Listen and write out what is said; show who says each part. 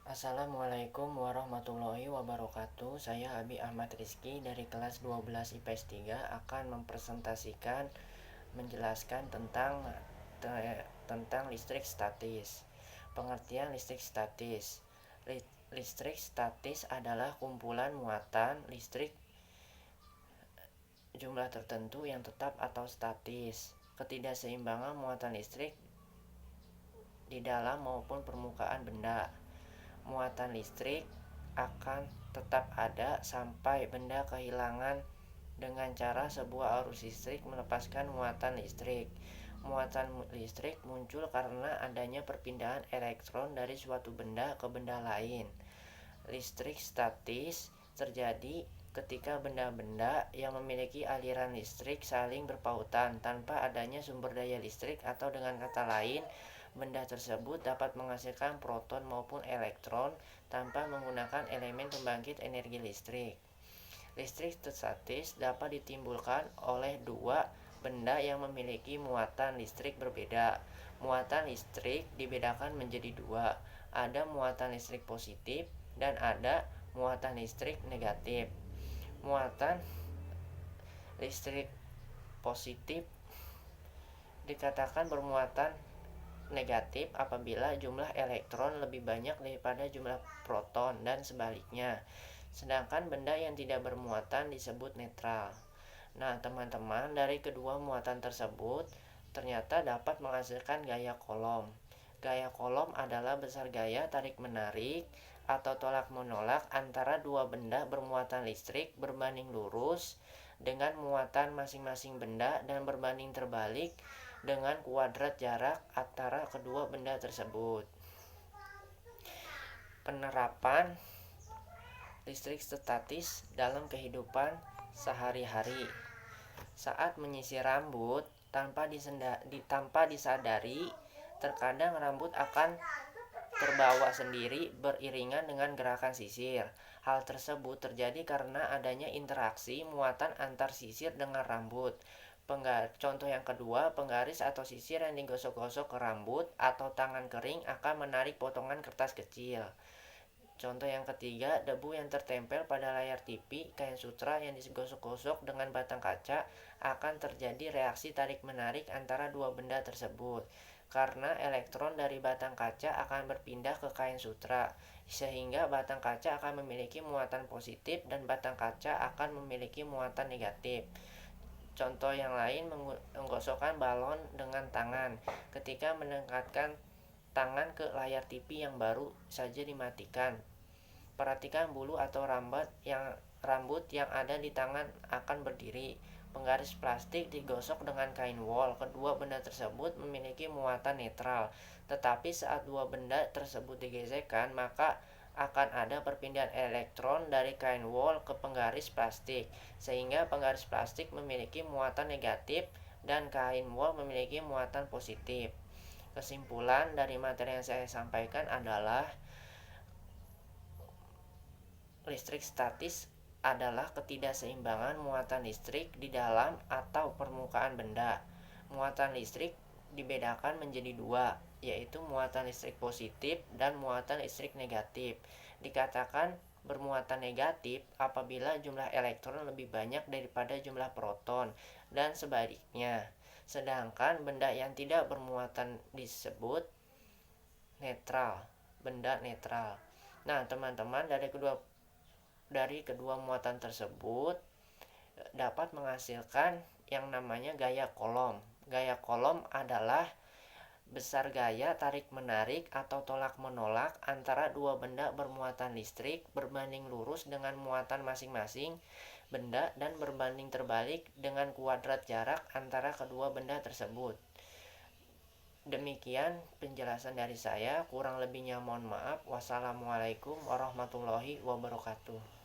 Speaker 1: Assalamualaikum warahmatullahi wabarakatuh. Saya Abi Ahmad Rizky dari kelas 12 IPS 3 akan menjelaskan tentang listrik statis. Pengertian listrik statis. Listrik statis adalah kumpulan muatan listrik jumlah tertentu yang tetap atau statis. Ketidakseimbangan muatan listrik di dalam maupun permukaan benda. Muatan listrik akan tetap ada sampai benda kehilangan dengan cara sebuah arus listrik melepaskan muatan listrik. Muatan listrik muncul karena adanya perpindahan elektron dari suatu benda ke benda lain. Listrik statis terjadi ketika benda-benda yang memiliki aliran listrik saling berpautan tanpa adanya sumber daya listrik, atau dengan kata lain, benda tersebut dapat menghasilkan proton maupun elektron tanpa menggunakan elemen pembangkit energi listrik. Listrik statis dapat ditimbulkan oleh dua benda yang memiliki muatan listrik berbeda. Muatan listrik dibedakan menjadi dua. Ada muatan listrik positif dan ada muatan listrik negatif. Muatan listrik positif dikatakan bermuatan negatif apabila jumlah elektron lebih banyak daripada jumlah proton dan sebaliknya. Sedangkan benda yang tidak bermuatan disebut netral. Nah, teman-teman, dari kedua muatan tersebut ternyata dapat menghasilkan gaya Coulomb. Gaya Coulomb adalah besar gaya tarik-menarik atau tolak-menolak antara dua benda bermuatan listrik berbanding lurus dengan muatan masing-masing benda dan berbanding terbalik dengan kuadrat jarak antara kedua benda tersebut. Penerapan listrik statis dalam kehidupan sehari-hari. Saat menyisir rambut tanpa disadari, terkadang rambut akan terbawa sendiri beriringan dengan gerakan sisir. Hal tersebut terjadi karena adanya interaksi muatan antar sisir dengan rambut. Contoh yang kedua, penggaris atau sisir yang digosok-gosok ke rambut atau tangan kering akan menarik potongan kertas kecil. Contoh yang ketiga, debu yang tertempel pada layar TV, kain sutra yang digosok-gosok dengan batang kaca akan terjadi reaksi tarik-menarik antara dua benda tersebut. Karena elektron dari batang kaca akan berpindah ke kain sutra, sehingga batang kaca akan memiliki muatan positif dan batang kaca akan memiliki muatan negatif. Contoh yang lain, menggosokkan balon dengan tangan. Ketika mendekatkan tangan ke layar TV yang baru saja dimatikan, perhatikan bulu atau rambut yang ada di tangan akan berdiri. Penggaris plastik digosok dengan kain wol. Kedua benda tersebut memiliki muatan netral. Tetapi saat dua benda tersebut digesekkan, maka akan ada perpindahan elektron dari kain wol ke penggaris plastik, sehingga penggaris plastik memiliki muatan negatif dan kain wol memiliki muatan positif. Kesimpulan dari materi yang saya sampaikan adalah listrik statis adalah ketidakseimbangan muatan listrik di dalam atau permukaan benda. Muatan listrik dibedakan menjadi dua, yaitu muatan listrik positif dan muatan listrik negatif. Dikatakan bermuatan negatif apabila jumlah elektron lebih banyak daripada jumlah proton dan sebaliknya. Sedangkan benda yang tidak bermuatan disebut netral, benda netral. Nah, teman-teman, dari kedua muatan tersebut dapat menghasilkan yang namanya gaya Coulomb. Gaya Coulomb adalah besar gaya tarik-menarik atau tolak-menolak antara dua benda bermuatan listrik berbanding lurus dengan muatan masing-masing benda dan berbanding terbalik dengan kuadrat jarak antara kedua benda tersebut. Demikian penjelasan dari saya, kurang lebihnya mohon maaf. Wassalamualaikum warahmatullahi wabarakatuh.